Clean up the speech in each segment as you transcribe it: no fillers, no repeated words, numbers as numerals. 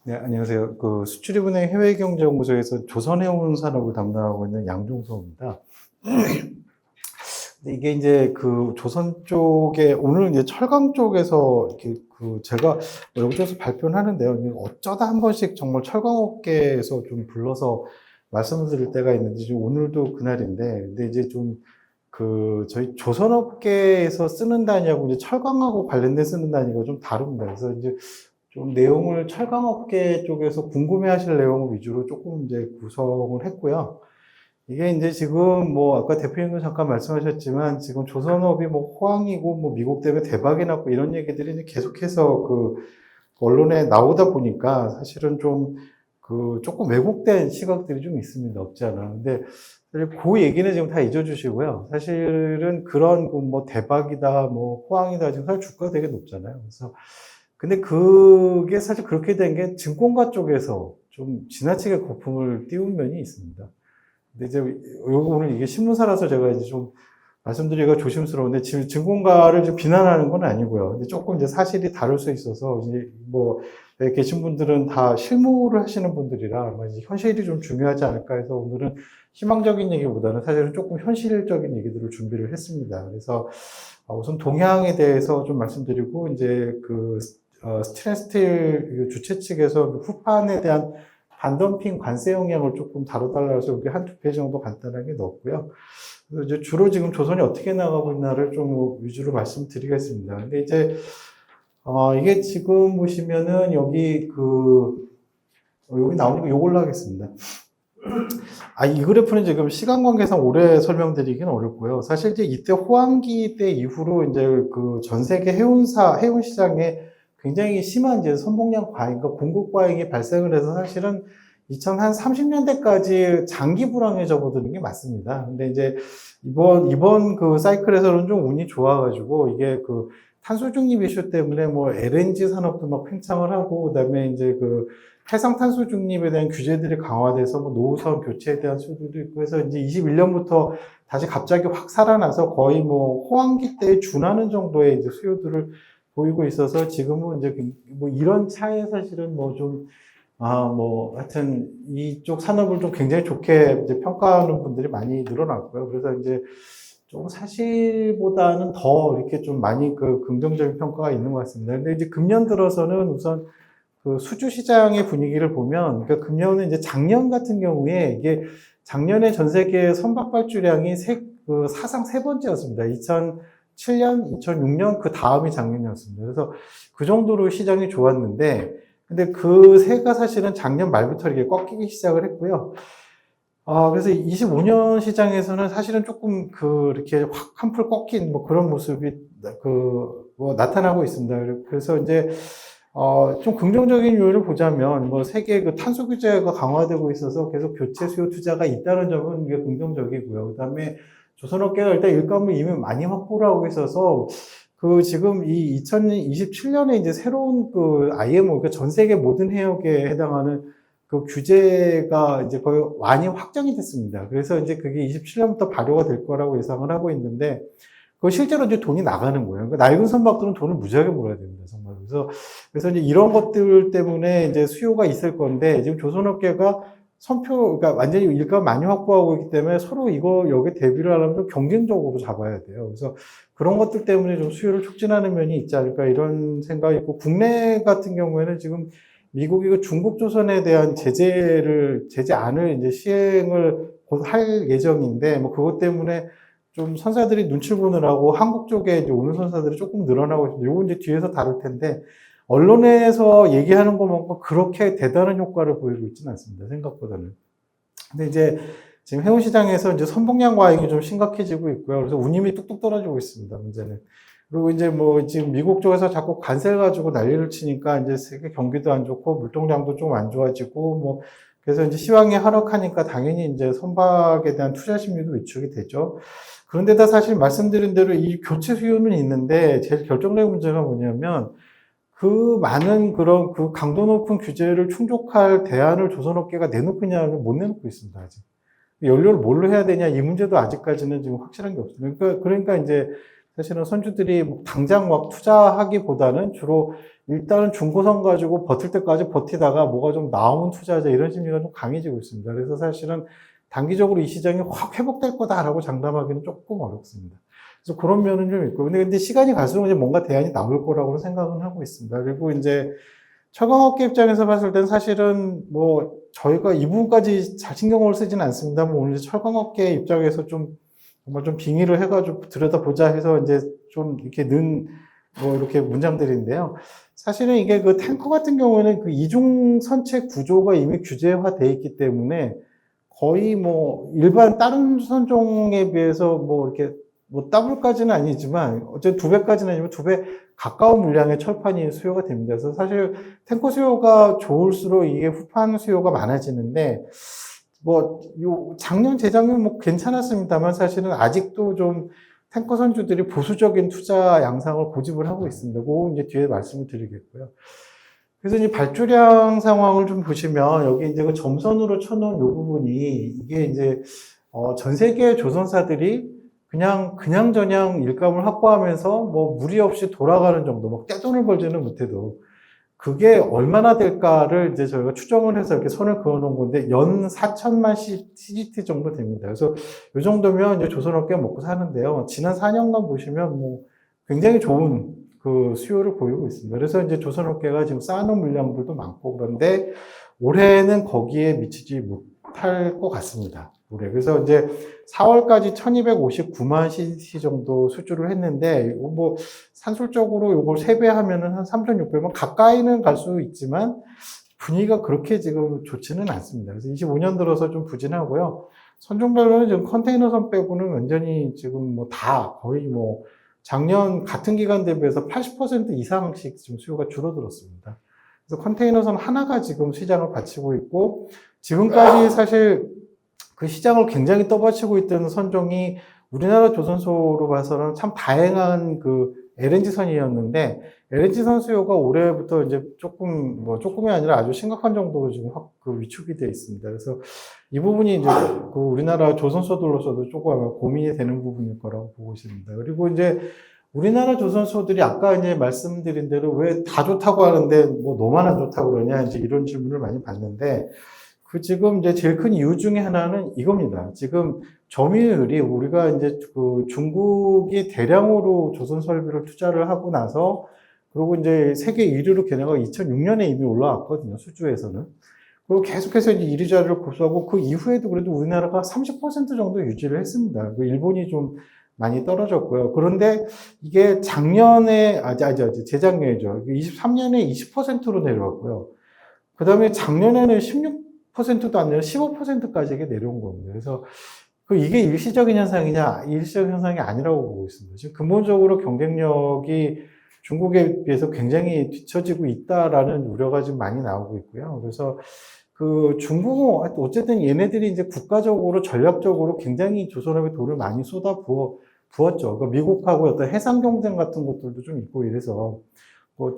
네, 안녕하세요. 수출입은행 해외경제연구소에서 조선해운 산업을 담당하고 있는 양종서입니다. 근데 이게 이제 조선 쪽에, 오늘 이제 철강 쪽에서 이렇게 제가 여기저기서 발표를 하는데요. 이게 어쩌다 한 번씩 정말 철강업계에서 좀 불러서 말씀을 드릴 때가 있는데, 지금 오늘도 그날인데, 근데 이제 저희 조선업계에서 쓰는 단위하고 이제 철강하고 관련된 쓰는 단위가 좀 다릅니다. 그래서 이제 좀 내용을 철강업계 쪽에서 궁금해 하실 내용을 위주로 조금 이제 구성을 했고요. 이게 이제 지금 뭐 아까 대표님도 잠깐 말씀하셨지만 지금 조선업이 뭐 호황이고 뭐 미국 때문에 대박이 났고 이런 얘기들이 이제 계속해서 언론에 나오다 보니까 사실은 좀 조금 왜곡된 시각들이 좀 있습니다. 없지 않아. 근데 사실 그 얘기는 지금 다 잊어주시고요. 사실은 그런 뭐 대박이다, 뭐 호황이다 지금 사실 주가가 되게 높잖아요. 그래서 근데 그게 사실 그렇게 된 게 증권가 쪽에서 좀 지나치게 거품을 띄운 면이 있습니다. 근데 이제 오늘 이게 신문사라서 제가 이제 좀 말씀드리기가 조심스러운데 지금 증권가를 좀 비난하는 건 아니고요. 근데 조금 이제 사실이 다를 수 있어서 이제 뭐 여기 계신 분들은 다 실무를 하시는 분들이라 이제 현실이 좀 중요하지 않을까 해서 오늘은 희망적인 얘기보다는 사실은 조금 현실적인 얘기들을 준비를 했습니다. 그래서 우선 동향에 대해서 좀 말씀드리고 이제 스트레스틸 주최 측에서 후판에 대한 반덤핑 관세 영향을 조금 다뤄달라고 해서 여기 한두 페이지 정도 간단하게 넣었고요. 그래서 이제 주로 지금 조선이 어떻게 나가고 있나를 좀 위주로 말씀드리겠습니다. 근데 이제, 이게 지금 보시면은 여기 나오는 거 요걸로 하겠습니다. 이 그래프는 지금 시간 관계상 오래 설명드리기는 어렵고요. 사실 이제 이때 호황기 때 이후로 이제 전 세계 해운 시장에 굉장히 심한 이제 선봉량 과잉, 그러니까 공급 과잉이 발생을 해서 사실은 2030년대까지 장기 불황에 접어드는 게 맞습니다. 근데 이제 이번 사이클에서는 좀 운이 좋아가지고 이게 탄소 중립 이슈 때문에 뭐 LNG 산업도 막 팽창을 하고, 그다음에 이제 해상 탄소 중립에 대한 규제들이 강화돼서 뭐 노후선 교체에 대한 수요도 있고 해서 이제 21년부터 다시 갑자기 확 살아나서 거의 뭐 호황기 때에 준하는 정도의 이제 수요들을 보이고 있어서 지금은 이제 뭐 이런 차에 사실은 하여튼 이쪽 산업을 좀 굉장히 좋게 이제 평가하는 분들이 많이 늘어났고요. 그래서 이제 좀 사실보다는 더 이렇게 좀 많이 긍정적인 평가가 있는 것 같습니다. 근데 이제 금년 들어서는 우선 수주 시장의 분위기를 보면, 그러니까 금년은 이제 작년 같은 경우에 이게 작년에 전 세계 선박 발주량이 사상 세 번째였습니다. 2007년, 2006년 그 다음이 작년이었습니다. 그래서 그 정도로 시장이 좋았는데, 근데 그 새가 사실은 작년 말부터 이렇게 꺾이기 시작을 했고요. 그래서 25년 시장에서는 사실은 조금 이렇게 확 한풀 꺾인 뭐 그런 모습이 나타나고 있습니다. 그래서 이제 좀 긍정적인 요인을 보자면, 뭐, 세계 탄소 규제가 강화되고 있어서 계속 교체 수요 투자가 있다는 점은 이게 긍정적이고요. 그 다음에 조선업계가 일단 일감을 이미 많이 확보를 하고 있어서, 지금 이 2027년에 이제 새로운 IMO, 그러니까 전 세계 모든 해역에 해당하는 규제가 이제 거의 많이 확정이 됐습니다. 그래서 이제 그게 27년부터 발효가 될 거라고 예상을 하고 있는데, 실제로 이제 돈이 나가는 거예요. 그러니까 낡은 선박들은 돈을 무지하게 벌어야 됩니다, 정말. 그래서 이제 이런 것들 때문에 이제 수요가 있을 건데, 지금 조선업계가 그러니까 완전히 일감 많이 확보하고 있기 때문에 서로 여기에 대비를 하려면 좀 경쟁적으로 잡아야 돼요. 그래서 그런 것들 때문에 좀 수요를 촉진하는 면이 있지 않을까 이런 생각이 있고, 국내 같은 경우에는 지금 미국이 중국 조선에 대한 제재안을 이제 시행을 곧 할 예정인데, 뭐 그것 때문에 좀 선사들이 눈치를 보느라고 한국 쪽에 이제 오는 선사들이 조금 늘어나고 있습니다. 요거 이제 뒤에서 다룰 텐데, 언론에서 얘기하는 것만큼 그렇게 대단한 효과를 보이고 있지는 않습니다. 생각보다는. 근데 이제 지금 해운 시장에서 이제 선봉량 과잉이 좀 심각해지고 있고요. 그래서 운임이 뚝뚝 떨어지고 있습니다. 문제는. 그리고 이제 뭐 지금 미국 쪽에서 자꾸 관세 가지고 난리를 치니까 이제 세계 경기도 안 좋고 물동량도 좀 안 좋아지고 뭐 그래서 이제 시황이 하락하니까 당연히 이제 선박에 대한 투자 심리도 위축이 되죠. 그런데다 사실 말씀드린 대로 이 교체 수요는 있는데 제일 결정적인 문제가 뭐냐면 많은 그런 강도 높은 규제를 충족할 대안을 조선업계가 내놓느냐를 못 내놓고 있습니다, 아직. 연료를 뭘로 해야 되냐, 이 문제도 아직까지는 지금 확실한 게 없습니다. 그러니까 이제 사실은 선주들이 당장 막 투자하기보다는 주로 일단은 중고선 가지고 버틸 때까지 버티다가 뭐가 좀 나오면 투자하자 이런 심리가 좀 강해지고 있습니다. 그래서 사실은 단기적으로 이 시장이 확 회복될 거다라고 장담하기는 조금 어렵습니다. 그래서 그런 면은 좀 있고. 근데 시간이 갈수록 이제 뭔가 대안이 나올 거라고 생각은 하고 있습니다. 그리고 이제 철강업계 입장에서 봤을 땐 사실은 뭐 저희가 이 부분까지 잘 신경을 쓰지는 않습니다만 오늘 철강업계 입장에서 좀 정말 좀 빙의를 해가지고 들여다보자 해서 이제 좀 이렇게 뭐 이렇게 문장들인데요. 사실은 이게 그 탱커 같은 경우에는 그 이중 선체 구조가 이미 규제화되어 있기 때문에 거의 뭐 일반 다른 선종에 비해서 뭐 이렇게 뭐 더블까지는 아니지만 어쨌든 2배까지는 아니지만 2배 가까운 물량의 철판이 수요가 됩니다. 그래서 사실 탱커 수요가 좋을수록 이게 후판 수요가 많아지는데 뭐 작년 재작년 뭐 괜찮았습니다만 사실은 아직도 좀 탱커 선주들이 보수적인 투자 양상을 고집을 하고 있습니다. 그거 이제 뒤에 말씀을 드리겠고요. 그래서 이제 발주량 상황을 좀 보시면 여기 이제 그 점선으로 쳐놓은 이 부분이 이게 이제 전 세계 조선사들이 그냥저냥 일감을 확보하면서 뭐 무리 없이 돌아가는 정도, 뭐 떼돈을 벌지는 못해도 그게 얼마나 될까를 이제 저희가 추정을 해서 이렇게 선을 그어 놓은 건데 연 4천만 CGT 정도 됩니다. 그래서 이 정도면 이제 조선업계가 먹고 사는데요. 지난 4년간 보시면 뭐 굉장히 좋은 그 수요를 보이고 있습니다. 그래서 이제 조선업계가 지금 쌓아놓은 물량들도 많고 그런데 올해는 거기에 미치지 못할 것 같습니다. 올해. 그래서 이제 4월까지 1259만 CC 정도 수주를 했는데, 뭐, 산술적으로 이걸 세배하면은 한 3,600만 가까이는 갈 수 있지만, 분위기가 그렇게 지금 좋지는 않습니다. 그래서 25년 들어서 좀 부진하고요. 선종별로는 지금 컨테이너선 빼고는 완전히 지금 뭐 다 거의 뭐, 작년 같은 기간 대비해서 80% 이상씩 지금 수요가 줄어들었습니다. 그래서 컨테이너선 하나가 지금 시장을 바치고 있고, 지금까지 사실 그 시장을 굉장히 떠받치고 있던 선종이 우리나라 조선소로 봐서는 참 다양한 그 LNG선이었는데, LNG선 수요가 올해부터 이제 조금이 아니라 아주 심각한 정도로 지금 확 그 위축이 되어 있습니다. 그래서 이 부분이 이제 그 우리나라 조선소들로서도 조금 아마 고민이 되는 부분일 거라고 보고 있습니다. 그리고 이제 우리나라 조선소들이 아까 이제 말씀드린 대로 왜 다 좋다고 하는데 뭐 너만 안 좋다고 그러냐 이제 이런 질문을 많이 받는데 그 지금 이제 제일 큰 이유 중에 하나는 이겁니다. 지금 점유율이 우리가 이제 그 중국이 대량으로 조선 설비를 투자를 하고 나서 그리고 이제 세계 1위로 걔네가 2006년에 이미 올라왔거든요. 수주에서는. 그리고 계속해서 이제 1위 자리를 고수하고 그 이후에도 그래도 우리나라가 30% 정도 유지를 했습니다. 그 일본이 좀 많이 떨어졌고요. 그런데 이게 작년에, 재작년이죠. 23년에 20%로 내려왔고요. 그 다음에 작년에는 16%도 안 내려 15%까지 이게 내려온 겁니다. 그래서 이게 일시적인 현상이냐? 일시적인 현상이 아니라고 보고 있습니다. 지금 근본적으로 경쟁력이 중국에 비해서 굉장히 뒤처지고 있다라는 우려가 지금 많이 나오고 있고요. 그래서 그 중국은 어쨌든 얘네들이 이제 국가적으로 전략적으로 굉장히 조선업에 돈을 많이 부었죠. 그러니까 미국하고 어떤 해상 경쟁 같은 것들도 좀 있고 이래서 뭐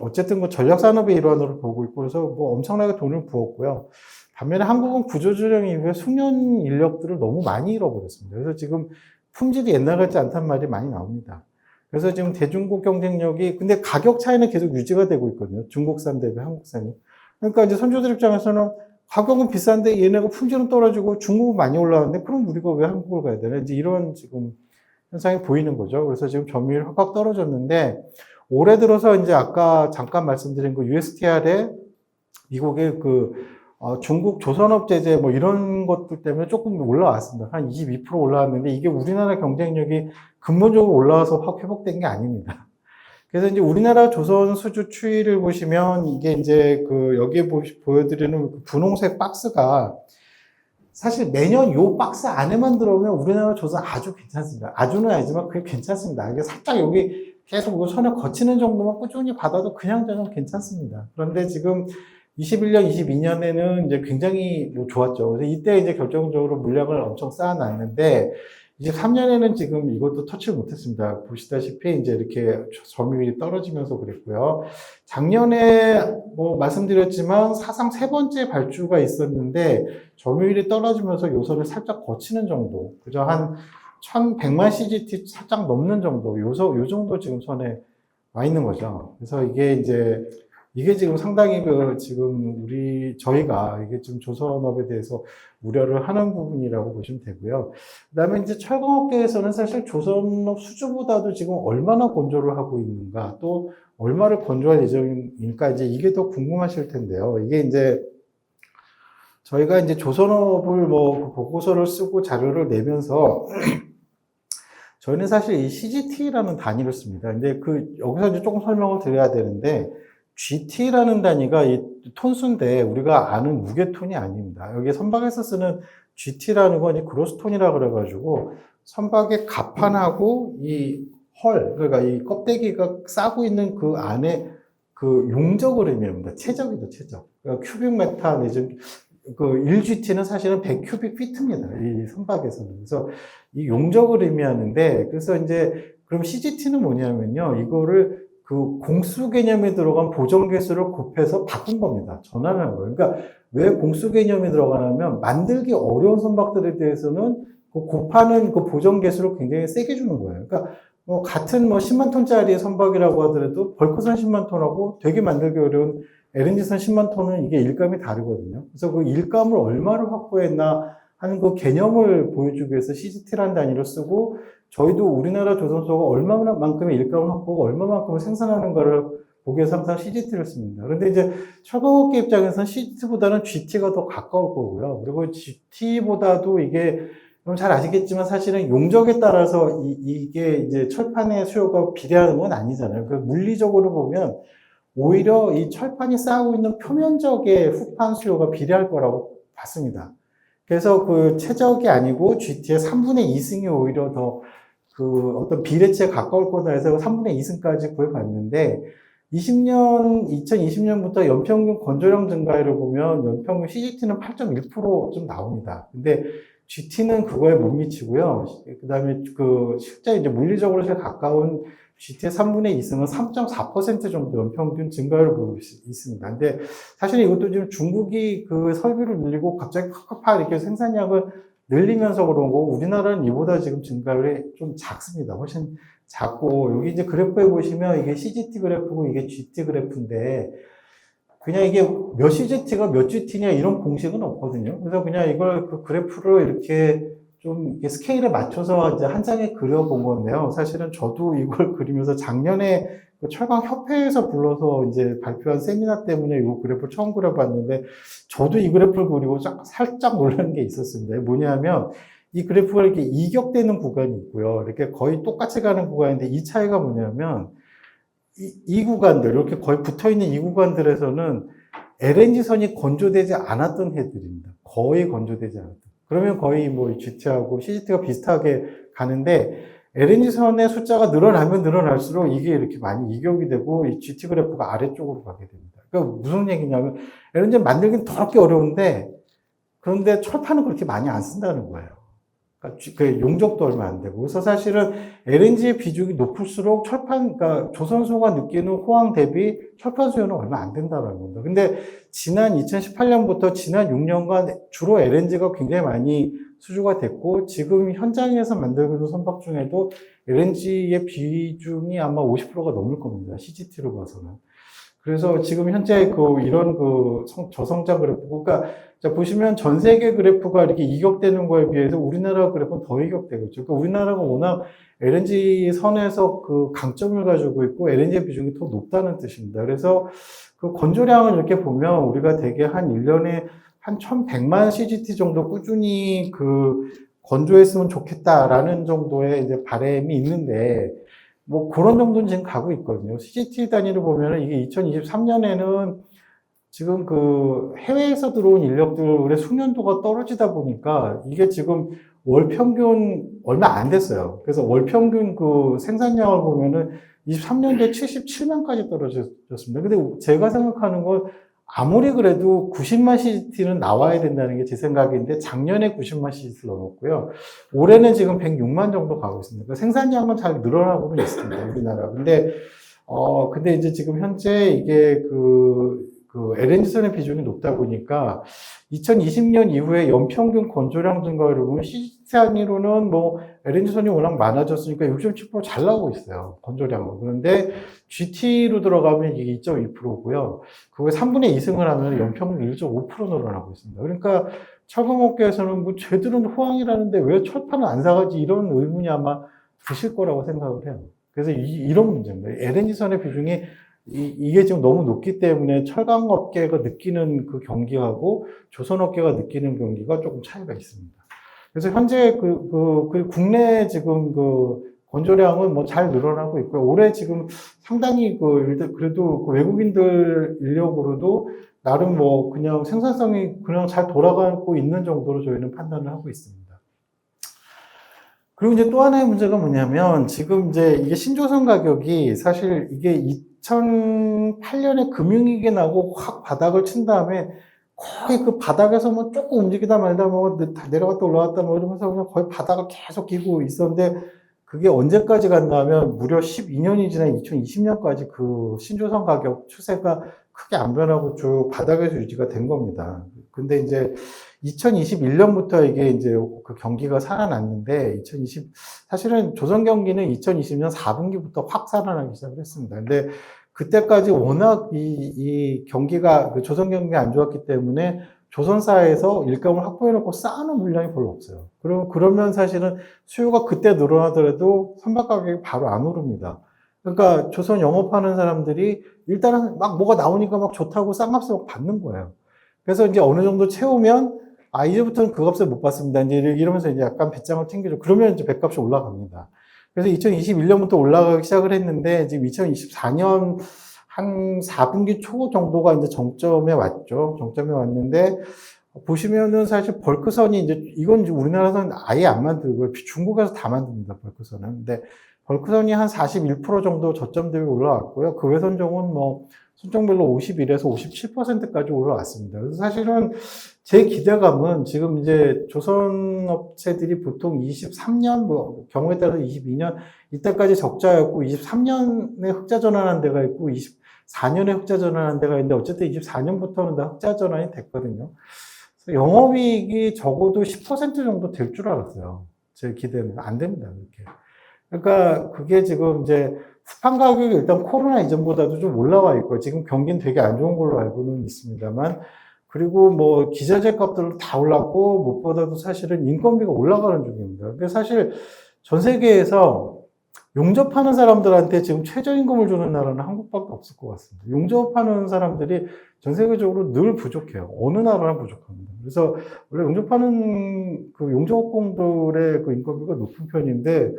어쨌든 뭐 전략 산업의 일환으로 보고 있고 그래서 뭐 엄청나게 돈을 부었고요. 반면에 한국은 구조조정 이후에 숙련 인력들을 너무 많이 잃어버렸습니다. 그래서 지금 품질이 옛날 같지 않단 말이 많이 나옵니다. 그래서 지금 대중국 경쟁력이 근데 가격 차이는 계속 유지가 되고 있거든요. 중국산 대비 한국산이. 그러니까 이제 선조들 입장에서는 가격은 비싼데 얘네가 품질은 떨어지고 중국은 많이 올라왔는데 그럼 우리가 왜 한국을 가야 되나? 이제 이런 지금 현상이 보이는 거죠. 그래서 지금 점유율이 확 떨어졌는데 올해 들어서 이제 아까 잠깐 말씀드린 그 USTR에 미국의 중국 조선업 제재 뭐 이런 것들 때문에 조금 올라왔습니다. 한 22% 올라왔는데 이게 우리나라 경쟁력이 근본적으로 올라와서 확 회복된 게 아닙니다. 그래서 이제 우리나라 조선 수주 추이를 보시면 이게 이제 여기에 보여드리는 그 분홍색 박스가 사실 매년 요 박스 안에만 들어오면 우리나라 조선 아주 괜찮습니다. 아주는 아니지만 그게 괜찮습니다. 이게 살짝 여기 계속 선을 거치는 정도만 꾸준히 받아도 그냥 저는 괜찮습니다. 그런데 지금 21년, 22년에는 이제 굉장히 좋았죠. 그래서 이때 이제 결정적으로 물량을 엄청 쌓아놨는데 23년에는 지금 이것도 터치를 못했습니다. 보시다시피 이제 이렇게 점유율이 떨어지면서 그랬고요. 작년에 뭐 말씀드렸지만 사상 3번째 발주가 있었는데 점유율이 떨어지면서 요선을 살짝 거치는 정도. 그죠? 한 1100만 CGT 살짝 넘는 정도. 요 정도 지금 선에 와 있는 거죠. 그래서 이게 지금 상당히 지금 저희가 이게 좀 조선업에 대해서 우려를 하는 부분이라고 보시면 되고요. 그 다음에 이제 철강업계에서는 사실 조선업 수주보다도 지금 얼마나 건조를 하고 있는가, 또 얼마를 건조할 예정일까, 이제 이게 더 궁금하실 텐데요. 이게 이제 저희가 이제 조선업을 그 보고서를 쓰고 자료를 내면서 저희는 사실 이 CGT라는 단위를 씁니다. 근데 여기서 이제 조금 설명을 드려야 되는데, GT라는 단위가 이 톤수인데 우리가 아는 무게톤이 아닙니다. 여기 선박에서 쓰는 GT라는 건 이 그로스톤이라고 그래가지고 선박의 갑판하고 그러니까 이 껍데기가 싸고 있는 그 안에 그 용적을 의미합니다. 최적이죠, 최적. 그러니까 큐빅메타 내지 1GT는 사실은 100큐빅피트입니다. 이 선박에서는. 그래서 이 용적을 의미하는데, 그래서 이제 그럼 CGT는 뭐냐면요, 이거를 공수 개념에 들어간 보정 개수를 곱해서 바꾼 겁니다. 전환한 거예요. 그러니까 왜 공수 개념이 들어가냐면 만들기 어려운 선박들에 대해서는 곱하는 보정 개수를 굉장히 세게 주는 거예요. 그러니까 같은 10만 톤짜리 선박이라고 하더라도 벌크선 10만 톤하고 되게 만들기 어려운 LNG선 10만 톤은 이게 일감이 다르거든요. 그래서 그 일감을 얼마를 확보했나 하는 그 개념을 보여주기 위해서 CGT라는 단위를 쓰고, 저희도 우리나라 조선소가 얼마만큼의 일감을 확보하고 얼마만큼을 생산하는가를 보기 위해서 항상 CGT를 씁니다. 그런데 이제 철강업계 입장에서는 CGT보다는 GT가 더 가까울 거고요. 그리고 GT보다도 이게 잘 아시겠지만 사실은 용적에 따라서 이게 이제 철판의 수요가 비례하는 건 아니잖아요. 물리적으로 보면 오히려 이 철판이 쌓고 있는 표면적의 후판 수요가 비례할 거라고 봤습니다. 그래서 최적이 아니고 GT의 3분의 2승이 오히려 더 어떤 비례치에 가까울 거다 해서 3분의 2승까지 구해봤는데, 2020년부터 연평균 건조량 증가율을 보면 연평균 CGT는 8.1%좀 나옵니다. 근데 GT는 그거에 못 미치고요. 그 다음에 실제 이제 물리적으로 제일 가까운 GT의 3분의 2승은 3.4% 정도 연평균 증가율을 보이고 있습니다. 근데 사실 이것도 지금 중국이 설비를 늘리고 갑자기 팍팍팍 이렇게 생산량을 늘리면서 그런 거고, 우리나라는 이보다 지금 증가율이 좀 작습니다. 훨씬 작고, 여기 이제 그래프에 보시면 이게 CGT 그래프고 이게 GT 그래프인데, 그냥 이게 몇 CGT가 몇 GT냐 이런 공식은 없거든요. 그래서 그냥 이걸 그래프를 이렇게 좀 이렇게 스케일에 맞춰서 이제 한 장에 그려본 건데요. 사실은 저도 이걸 그리면서 작년에 철강협회에서 불러서 이제 발표한 세미나 때문에 이 그래프를 처음 그려봤는데, 저도 이 그래프를 그리고 살짝 놀란 게 있었습니다. 뭐냐면, 이 그래프가 이렇게 이격되는 구간이 있고요. 이렇게 거의 똑같이 가는 구간인데, 이 차이가 뭐냐면, 이 구간들, 이렇게 거의 붙어 있는 이 구간들에서는 LNG선이 건조되지 않았던 해들입니다. 거의 건조되지 않았던. 그러면 거의 GT하고 CGT가 비슷하게 가는데, LNG선의 숫자가 늘어나면 늘어날수록 이게 이렇게 많이 이격이 되고, 이 GT 그래프가 아래쪽으로 가게 됩니다. 그러니까 무슨 얘기냐면, LNG 만들기는 더럽게 어려운데, 그런데 철판은 그렇게 많이 안 쓴다는 거예요. 그러니까 용적도 얼마 안 되고. 그래서 사실은 LNG의 비중이 높을수록 그러니까 조선소가 느끼는 호황 대비 철판 수요는 얼마 안 된다는 겁니다. 근데 지난 2018년부터 지난 6년간 주로 LNG가 굉장히 많이 수주가 됐고, 지금 현장에서 만들고 있는 선박 중에도 LNG의 비중이 아마 50%가 넘을 겁니다. CGT로 봐서는. 그래서 지금 현재 이런 저성장 그래프, 그러니까 자, 보시면 전 세계 그래프가 이렇게 이격되는 거에 비해서 우리나라 그래프는 더 이격되고 있죠. 그러니까 우리나라가 워낙 LNG 선에서 강점을 가지고 있고 LNG 비중이 더 높다는 뜻입니다. 그래서 건조량을 이렇게 보면 우리가 대개 한 1년에 한 1100만 CGT 정도 꾸준히 건조했으면 좋겠다라는 정도의 이제 바람이 있는데, 그런 정도는 지금 가고 있거든요. CGT 단위로 보면은 이게 2023년에는 지금 해외에서 들어온 인력들의 숙련도가 떨어지다 보니까 이게 지금 월 평균 얼마 안 됐어요. 그래서 월 평균 생산량을 보면은 23년도에 77만까지 떨어졌습니다. 근데 제가 생각하는 건 아무리 그래도 90만 CGT는 나와야 된다는 게 제 생각인데, 작년에 90만 CGT를 넣었고요. 올해는 지금 106만 정도 가고 있습니다. 그러니까 생산량은 잘 늘어나고는 있습니다, 우리나라. 근데 이제 지금 현재 이게 그 LNG선의 비중이 높다 보니까 2020년 이후에 연평균 건조량 증가를 보면 시장으로는 뭐 LNG선이 워낙 많아졌으니까 6.7%잘 나오고 있어요. 건조량은. 그런데 GT로 들어가면 이게 2.2%고요. 그거에 3분의 2승을 하면 연평균 1.5% 늘어나고 있습니다. 그러니까 철강업계에서는 뭐 쟤들은 호황이라는데 왜 철판을 안 사가지 이런 의문이 아마 드실 거라고 생각을 해요. 그래서 이런 문제입니다. LNG선의 비중이 이게 지금 너무 높기 때문에 철강업계가 느끼는 그 경기하고 조선업계가 느끼는 경기가 조금 차이가 있습니다. 그래서 현재 국내 지금 그 건조량은 뭐 잘 늘어나고 있고요. 올해 지금 상당히 그래도 그 외국인들 인력으로도 나름 뭐 그냥 생산성이 그냥 잘 돌아가고 있는 정도로 저희는 판단을 하고 있습니다. 그리고 이제 또 하나의 문제가 뭐냐면 지금 이제 이게 신조선 가격이 사실 이게 2008년에 금융위기 나고 확 바닥을 친 다음에 거의 그 바닥에서 뭐 조금 움직이다 말다 뭐 내려갔다 올라갔다 뭐 이러면서 그냥 거의 바닥을 계속 기고 있었는데 그게 언제까지 갔냐면 무려 12년이 지난 2020년까지 그 신조선 가격 추세가 크게 안 변하고 쭉 바닥에서 유지가 된 겁니다. 근데 이제 2021년부터 이게 이제 그 경기가 살아났는데 사실은 조선 경기는 2020년 4분기부터 확 살아나기 시작을 했습니다. 근데 그때까지 워낙 이 경기가 그 조선 경기가 안 좋았기 때문에 조선사에서 일감을 확보해놓고 쌓아놓은 물량이 별로 없어요. 그러면 사실은 수요가 그때 늘어나더라도 선박 가격이 바로 안 오릅니다. 그러니까 조선 영업하는 사람들이 일단은 막 뭐가 나오니까 막 좋다고 싼 값을 막 받는 거예요. 그래서 이제 어느 정도 채우면 이제부터는 그 값을 못 받습니다. 이제 이러면서 이제 약간 배짱을 튕기죠. 그러면 이제 배값이 올라갑니다. 그래서 2021년부터 올라가기 시작을 했는데 지금 2024년 한 4분기 초 정도가 이제 정점에 왔죠. 정점에 왔는데 보시면은 사실 벌크선이 이제 이건 우리나라에서는 아예 안 만들고요. 중국에서 다 만듭니다. 벌크선은. 근데 벌크선이 한 41% 정도 저점 대비 올라왔고요. 그 외선종은 뭐 순정별로 51에서 57%까지 올라왔습니다. 그래서 사실은 제 기대감은 지금 이제 조선 업체들이 보통 23년, 뭐 경우에 따라서 22년 이때까지 적자였고 23년에 흑자 전환한 데가 있고 24년에 흑자 전환한 데가 있는데 어쨌든 24년부터는 다 흑자 전환이 됐거든요. 그래서 영업이익이 적어도 10% 정도 될 줄 알았어요. 제 기대는 안 됩니다. 그렇게. 그러니까 그게 지금 이제 후판 가격이 일단 코로나 이전보다도 좀 올라와 있고 지금 경기는 되게 안 좋은 걸로 알고는 있습니다만 그리고 뭐 기자재 값들도 다 올랐고 무엇보다도 사실은 인건비가 올라가는 중입니다. 근데 사실 전 세계에서 용접하는 사람들한테 지금 최저임금을 주는 나라는 한국밖에 없을 것 같습니다. 용접하는 사람들이 전 세계적으로 늘 부족해요. 어느 나라나 부족합니다. 그래서 원래 용접하는 그 용접업공들의 그 인건비가 높은 편인데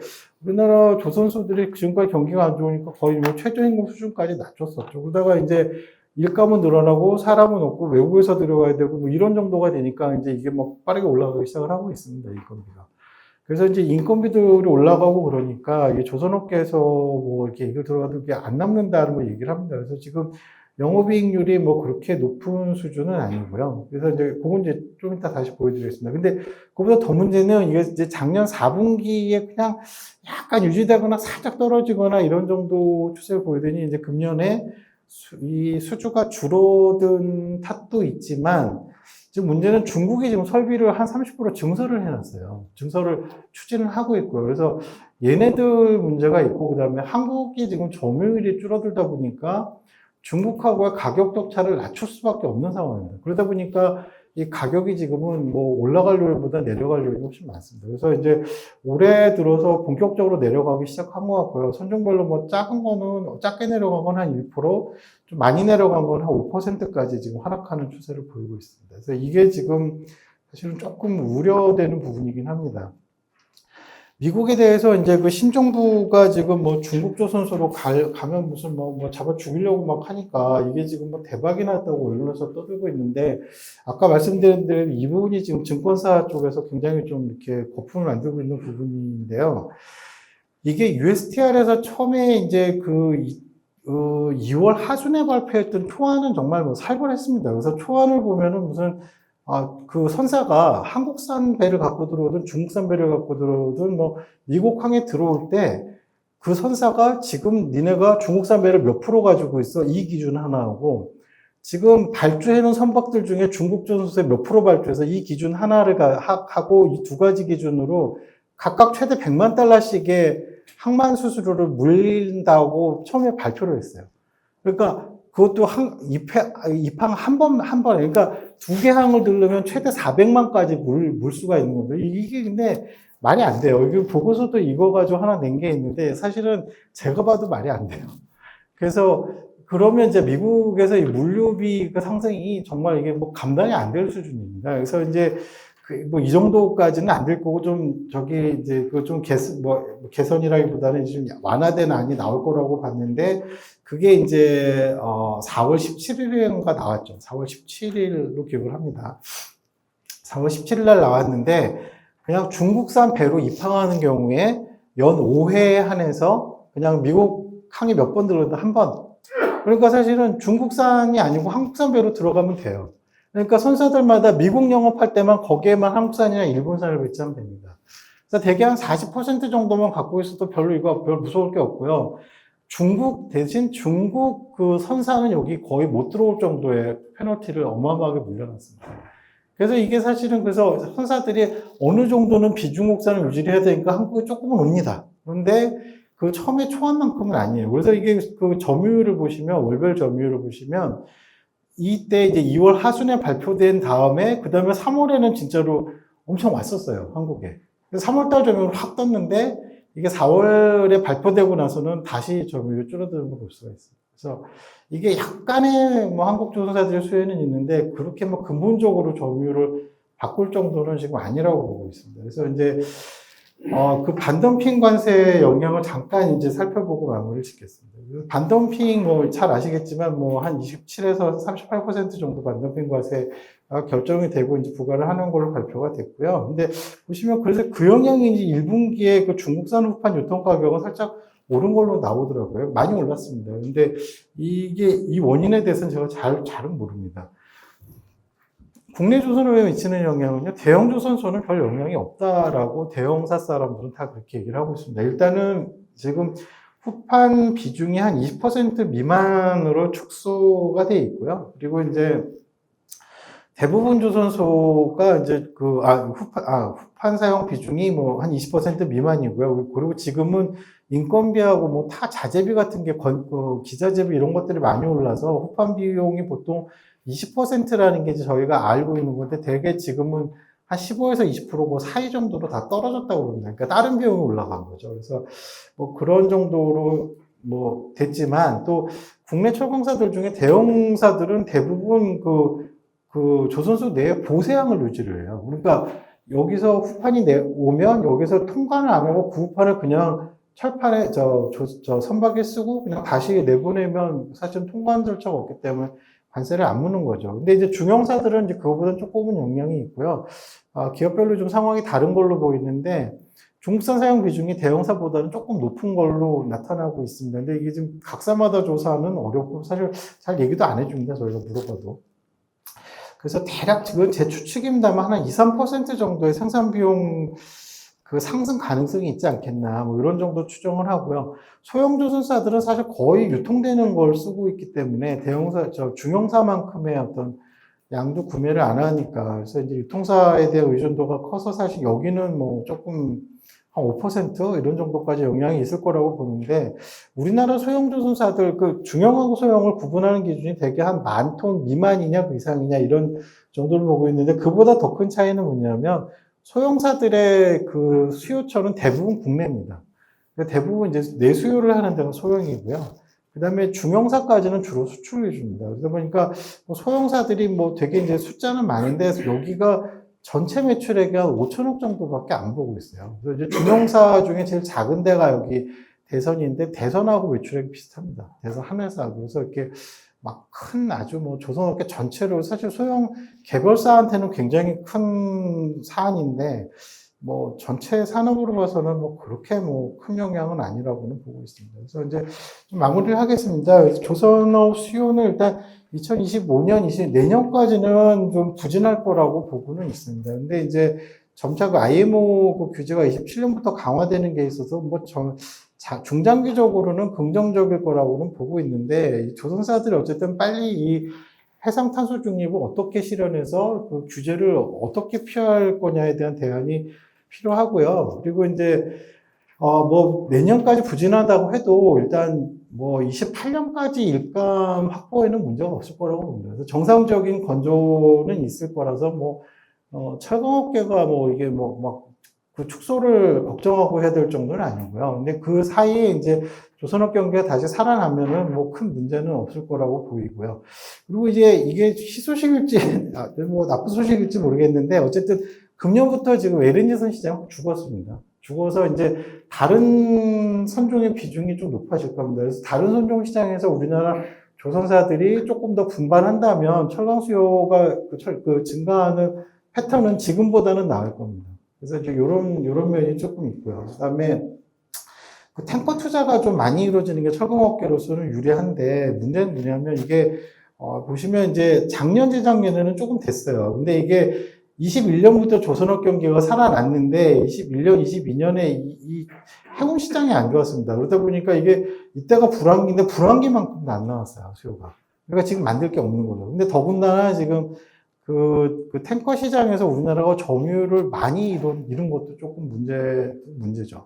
우리나라 조선소들이 지금까지 경기가 안 좋으니까 거의 뭐 최저임금 수준까지 낮췄었죠. 그러다가 이제 일감은 늘어나고 사람은 없고 외국에서 들어와야 되고 뭐 이런 정도가 되니까 이제 이게 막 빠르게 올라가기 시작을 하고 있습니다. 인건비가. 그래서 이제 인건비들이 올라가고 그러니까 이게 조선업계에서 뭐 이렇게 얘기를 들어가도 이게 안 남는다는 걸 얘기를 합니다. 그래서 지금 영업이익률이 뭐 그렇게 높은 수준은 아니고요. 그래서 이제 그건 이제 좀 이따 다시 보여드리겠습니다. 근데 그보다 더 문제는 이게 이제 작년 4분기에 그냥 약간 유지되거나 살짝 떨어지거나 이런 정도 추세를 보이더니 이제 금년에 이 수주가 줄어든 탓도 있지만 지금 문제는 중국이 지금 설비를 한 30% 증설을 해놨어요. 증설을 추진을 하고 있고요. 그래서 얘네들 문제가 있고, 그 다음에 한국이 지금 점유율이 줄어들다 보니까 중국하고의 가격 격차를 낮출 수밖에 없는 상황입니다. 그러다 보니까 이 가격이 지금은 뭐 올라갈 요인보다 내려갈 요인이 훨씬 많습니다. 그래서 이제 올해 들어서 본격적으로 내려가기 시작한 것 같고요. 선종별로 뭐 작은 거는 작게 내려간 건 한 1%, 좀 많이 내려간 건 한 5%까지 지금 하락하는 추세를 보이고 있습니다. 그래서 이게 지금 사실은 조금 우려되는 부분이긴 합니다. 미국에 대해서 이제 그 신정부가 지금 뭐 중국 조선소로 가면 무슨 뭐 잡아 죽이려고 막 하니까 이게 지금 뭐 대박이 났다고 언론에서 떠들고 있는데 아까 말씀드린 대로 이 부분이 지금 증권사 쪽에서 굉장히 좀 이렇게 거품을 만들고 있는 부분인데요. 이게 USTR에서 처음에 이제 2월 하순에 발표했던 초안은 정말 뭐 살벌했습니다. 그래서 초안을 보면은 무슨 그 선사가 한국산 배를 갖고 들어오든 중국산 배를 갖고 들어오든 뭐 미국항에 들어올 때 그 선사가 지금 니네가 중국산 배를 몇 프로 가지고 있어? 이 기준 하나하고 지금 발주해놓은 선박들 중에 중국 조선소에 몇 프로 발주해서 이 기준 하나를 하고 이 두 가지 기준으로 각각 최대 100만 달러씩의 항만 수수료를 물린다고 처음에 발표를 했어요. 그러니까 그것도 입항 한 번, 그러니까 두 개 항을 들르면 최대 400만까지 물 수가 있는 건데, 이게 근데 말이 안 돼요. 이게 보고서도 이거 가지고 하나 낸 게 있는데, 사실은 제가 봐도 말이 안 돼요. 그래서, 그러면 이제 미국에서 이 물류비 그 상승이 정말 이게 뭐 감당이 안 될 수준입니다. 그래서 이제 뭐 이 정도까지는 안 될 거고 이제 그 좀 개선이라기보다는 좀 완화된 안이 나올 거라고 봤는데 그게 이제 4월 17일인가 나왔죠. 4월 17일로 기억을 합니다. 4월 17일 날 나왔는데 그냥 중국산 배로 입항하는 경우에 연 5회에 한해서 그냥 미국 항이 몇 번 들어도 한 번. 그러니까 사실은 중국산이 아니고 한국산 배로 들어가면 돼요. 그러니까 선사들마다 미국 영업할 때만 거기에만 한국산이나 일본산을 배치하면 됩니다. 그래서 대개 한 40% 정도만 갖고 있어도 별로 무서울 게 없고요. 대신 중국 그 선사는 여기 거의 못 들어올 정도의 페널티를 어마어마하게 물려놨습니다. 그래서 이게 사실은 그래서 선사들이 어느 정도는 비중국산을 유지를 해야 되니까 한국에 조금은 옵니다. 그런데 그 처음에 초안만큼은 아니에요. 그래서 이게 그 점유율을 보시면, 월별 점유율을 보시면, 이때 이제 2월 하순에 발표된 다음에, 그 다음에 3월에는 진짜로 엄청 왔었어요, 한국에. 그래서 3월달 점유율 확 떴는데, 이게 4월에 발표되고 나서는 다시 점유율이 줄어드는 걸 볼 수가 있어요. 그래서 이게 약간의 뭐 한국 조선사들의 수혜는 있는데, 그렇게 뭐 근본적으로 점유율을 바꿀 정도는 지금 아니라고 보고 있습니다. 그래서 이제, 그 반덤핑 관세의 영향을 잠깐 이제 살펴보고 마무리를 짓겠습니다. 반덤핑 뭐 잘 아시겠지만 뭐 한 27에서 38% 정도 반덤핑 관세가 결정이 되고 이제 부과를 하는 걸로 발표가 됐고요. 근데 보시면 그래서 그 영향이 이제 1분기에 그 중국산 후판 유통 가격은 살짝 오른 걸로 나오더라고요. 많이 올랐습니다. 근데 이게 이 원인에 대해서는 제가 잘은 모릅니다. 국내 조선업에 미치는 영향은요, 대형 조선소는 별 영향이 없다라고 대형사 사람들은 다 그렇게 얘기를 하고 있습니다. 일단은 지금 후판 비중이 한 20% 미만으로 축소가 돼 있고요. 그리고 이제 대부분 조선소가 이제 후판 사용 비중이 뭐 한 20% 미만이고요. 그리고 지금은 인건비하고 뭐 타 자재비 같은 게 기자재비 이런 것들이 많이 올라서 후판 비용이 보통 20%라는 게 이제 저희가 알고 있는 건데 대개 지금은 한 15에서 20%고 사이 정도로 다 떨어졌다고 그럽니다. 그러니까 다른 비용이 올라간 거죠. 그래서 뭐 그런 정도로 뭐 됐지만 또 국내 철강사들 중에 대형사들은 대부분 그 조선소 내에 보세항을 유지를 해요. 그러니까 여기서 후판이 오면 여기서 통관을 안 하고 그 후판을 그냥 철판에 선박에 쓰고 그냥 다시 내보내면 사실 통관 절차가 없기 때문에 관세를 안 무는 거죠. 근데 이제 중형사들은 이제 그거보다는 조금은 영향이 있고요. 기업별로 좀 상황이 다른 걸로 보이는데 중국산 사용 비중이 대형사보다는 조금 높은 걸로 나타나고 있습니다. 근데 이게 지금 각사마다 조사는 어렵고 사실 잘 얘기도 안 해줍니다. 저희가 물어봐도. 그래서 대략 지금 제 추측입니다만 한 2, 3% 정도의 생산 비용 그 상승 가능성이 있지 않겠나 뭐 이런 정도 추정을 하고요. 소형 조선사들은 사실 거의 유통되는 걸 쓰고 있기 때문에 중형사만큼의 어떤 양도 구매를 안 하니까 그래서 이제 유통사에 대한 의존도가 커서 사실 여기는 뭐 조금 한 5% 이런 정도까지 영향이 있을 거라고 보는데 우리나라 소형 조선사들 그 중형하고 소형을 구분하는 기준이 대개 한 10,000톤 미만이냐 그 이상이냐 이런 정도를 보고 있는데 그보다 더 큰 차이는 뭐냐면 소형사들의 그 수요처는 대부분 국내입니다. 대부분 이제 내수요를 하는 데는 소형이고요. 그 다음에 중형사까지는 주로 수출 위주입니다. 그러다 보니까 뭐 소형사들이 뭐 되게 이제 숫자는 많은데 여기가 전체 매출액이 한 5천억 정도밖에 안 보고 있어요. 그래서 이제 중형사 중에 제일 작은 데가 여기 대선인데 대선하고 매출액이 비슷합니다. 대선 한 회사하고. 그래서 이렇게 막 큰 아주 뭐 조선업계 전체로 사실 소형 개별사한테는 굉장히 큰 사안인데 뭐 전체 산업으로 봐서는 뭐 그렇게 뭐 큰 영향은 아니라고는 보고 있습니다. 그래서 이제 좀 마무리를 하겠습니다. 조선업 수요는 일단 2025년, 내년까지는 좀 부진할 거라고 보고는 있습니다. 근데 이제 점차 그 IMO 그 규제가 27년부터 강화되는 게 있어서 뭐 중장기적으로는 긍정적일 거라고는 보고 있는데 조선사들이 어쨌든 빨리 이 해상 탄소 중립을 어떻게 실현해서 그 규제를 어떻게 피할 거냐에 대한 대안이 필요하고요. 그리고 이제 뭐 내년까지 부진하다고 해도 일단 뭐 28년까지 일감 확보에는 문제가 없을 거라고 봅니다. 그래서 정상적인 건조는 있을 거라서 뭐 철강업계가 뭐 이게 뭐 막 그 축소를 걱정하고 해야 될 정도는 아니고요. 근데 그 사이에 이제 조선업 경기가 다시 살아나면은 뭐 큰 문제는 없을 거라고 보이고요. 그리고 이제 이게 희소식일지 뭐 나쁜 소식일지 모르겠는데 어쨌든 금년부터 지금 LNG선 시장 죽었습니다. 죽어서 이제 다른 선종의 비중이 좀 높아질 겁니다. 그래서 다른 선종 시장에서 우리나라 조선사들이 조금 더 분발한다면 철강 수요가 그 증가하는 패턴은 지금보다는 나을 겁니다. 그래서 이제 요런 면이 조금 있고요. 그 다음에 그 탱커 투자가 좀 많이 이루어지는 게 철강업계로서는 유리한데 문제는 뭐냐면 이게 보시면 이제 작년 재작년에는 조금 됐어요. 근데 이게 21년부터 조선업 경기가 살아났는데 21년, 22년에 이 해운 시장이 안 좋았습니다. 그러다 보니까 이게 이때가 불황기인데 불황기만큼도 안 나왔어요, 수요가. 그러니까 지금 만들 게 없는 거죠. 근데 더군다나 지금 그 탱커 시장에서 우리나라가 점유율을 많이 이룬 것도 조금 문제죠.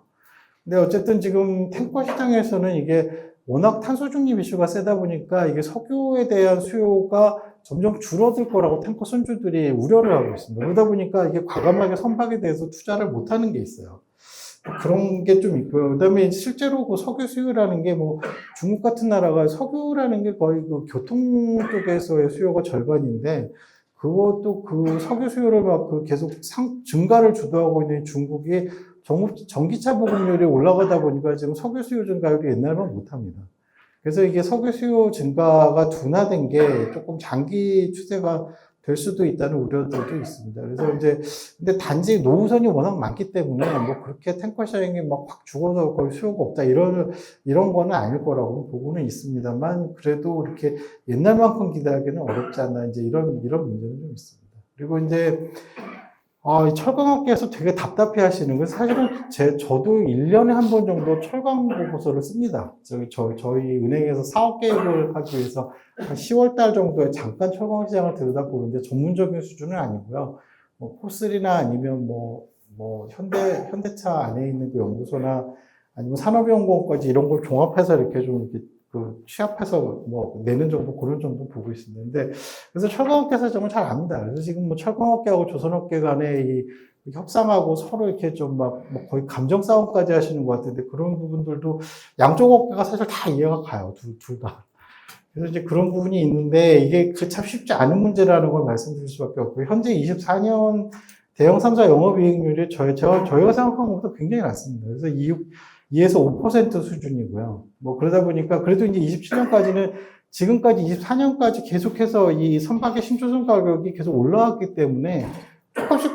근데 어쨌든 지금 탱커 시장에서는 이게 워낙 탄소 중립 이슈가 세다 보니까 이게 석유에 대한 수요가 점점 줄어들 거라고 탱커 선주들이 우려를 하고 있습니다. 그러다 보니까 이게 과감하게 선박에 대해서 투자를 못 하는 게 있어요. 그런 게 좀 있고요. 그 다음에 실제로 그 석유 수요라는 게 뭐 중국 같은 나라가 석유라는 게 거의 그 교통 쪽에서의 수요가 절반인데 그것도 그 석유 수요를 막 그 계속 증가를 주도하고 있는 중국이 전기차 보급률이 올라가다 보니까 지금 석유 수요 증가율이 옛날만 못합니다. 그래서 이게 석유 수요 증가가 둔화된 게 조금 장기 추세가 될 수도 있다는 우려들도 있습니다. 그래서 이제 근데 단지 노후선이 워낙 많기 때문에 뭐 그렇게 탱커 시장이 막 확 죽어서 거의 수요가 없다 이런 거는 아닐 거라고 보고는 있습니다만 그래도 이렇게 옛날만큼 기대하기는 어렵지 않나 이제 이런 문제는 좀 있습니다. 그리고 이제 이 철강업계에서 되게 답답해 하시는 건 사실은 저도 1년에 한 번 정도 철강 보고서를 씁니다. 저희 은행에서 사업 계획을 하기 위해서 한 10월 달 정도에 잠깐 철강 시장을 들여다보는데 전문적인 수준은 아니고요. 뭐 포스리나 아니면 뭐 현대차 안에 있는 그 연구소나 아니면 산업연구원까지 이런 걸 종합해서 이렇게 좀 이렇게 그 취합해서 뭐 내는 정도 그런 정도 보고 있습니다. 근데 그래서 철강업계에서 정말 잘 압니다. 그래서 지금 뭐 철강업계하고 조선업계 간에 이 협상하고 서로 이렇게 좀 막 뭐 거의 감정 싸움까지 하시는 것 같은데 그런 부분들도 양쪽 업계가 사실 다 이해가 가요. 둘 다. 그래서 이제 그런 부분이 있는데 이게 참 쉽지 않은 문제라는 걸 말씀드릴 수밖에 없고 현재 24년 대형 3사 영업이익률이 저희가 생각한 것보다 굉장히 낮습니다. 그래서 2에서 5% 수준이고요. 뭐 그러다 보니까 그래도 이제 27년까지는 지금까지 24년까지 계속해서 이 선박의 신조선 가격이 계속 올라왔기 때문에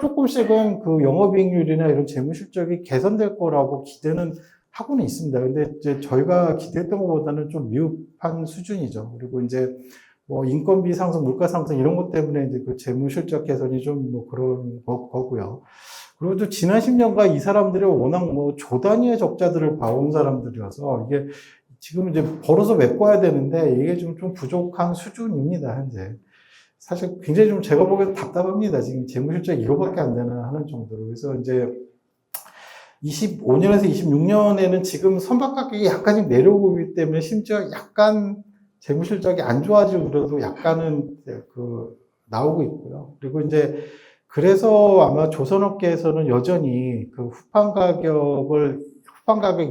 조금씩은 그 영업이익률이나 이런 재무실적이 개선될 거라고 기대는 하고는 있습니다. 근데 이제 저희가 기대했던 것보다는 좀 미흡한 수준이죠. 그리고 이제 뭐 인건비 상승, 물가 상승 이런 것 때문에 이제 그 재무실적 개선이 좀 뭐 그런 거고요. 그리고 또 지난 10년간 이 사람들이 워낙 뭐 조 단위의 적자들을 봐온 사람들이라서 이게 지금 이제 벌어서 메꿔야 되는데 이게 좀 부족한 수준입니다, 현재. 사실 굉장히 좀 제가 보기에도 답답합니다. 지금 재무실적 이거밖에 안 되나 하는 정도로. 그래서 이제 25년에서 26년에는 지금 선박 가격이 약간씩 내려오고 있기 때문에 심지어 약간 재무실적이 안 좋아질 우려도 약간은 나오고 있고요. 그리고 이제 그래서 아마 조선업계에서는 여전히 그 후판 가격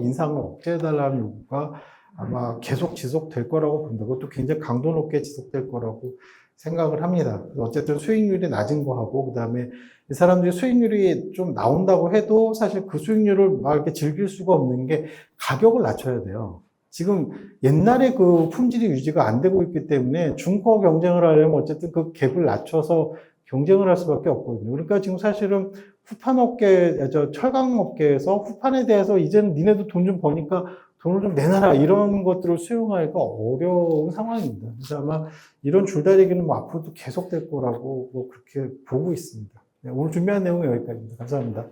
인상을 억제해달라는 요구가 아마 계속 지속될 거라고 봅니다. 그것도 굉장히 강도 높게 지속될 거라고 생각을 합니다. 어쨌든 수익률이 낮은 거하고, 그 다음에 이 사람들이 수익률이 좀 나온다고 해도 사실 그 수익률을 막 이렇게 즐길 수가 없는 게 가격을 낮춰야 돼요. 지금 옛날에 그 품질이 유지가 안 되고 있기 때문에 중고 경쟁을 하려면 어쨌든 그 갭을 낮춰서 경쟁을 할 수밖에 없거든요. 그러니까 지금 사실은 철강업계에서 후판에 대해서 이제는 니네도 돈 좀 버니까 돈을 좀 내놔라 이런 것들을 수용하기가 어려운 상황입니다. 그래서 아마 이런 줄다리기는 뭐 앞으로도 계속될 거라고 뭐 그렇게 보고 있습니다. 네, 오늘 준비한 내용은 여기까지입니다. 감사합니다.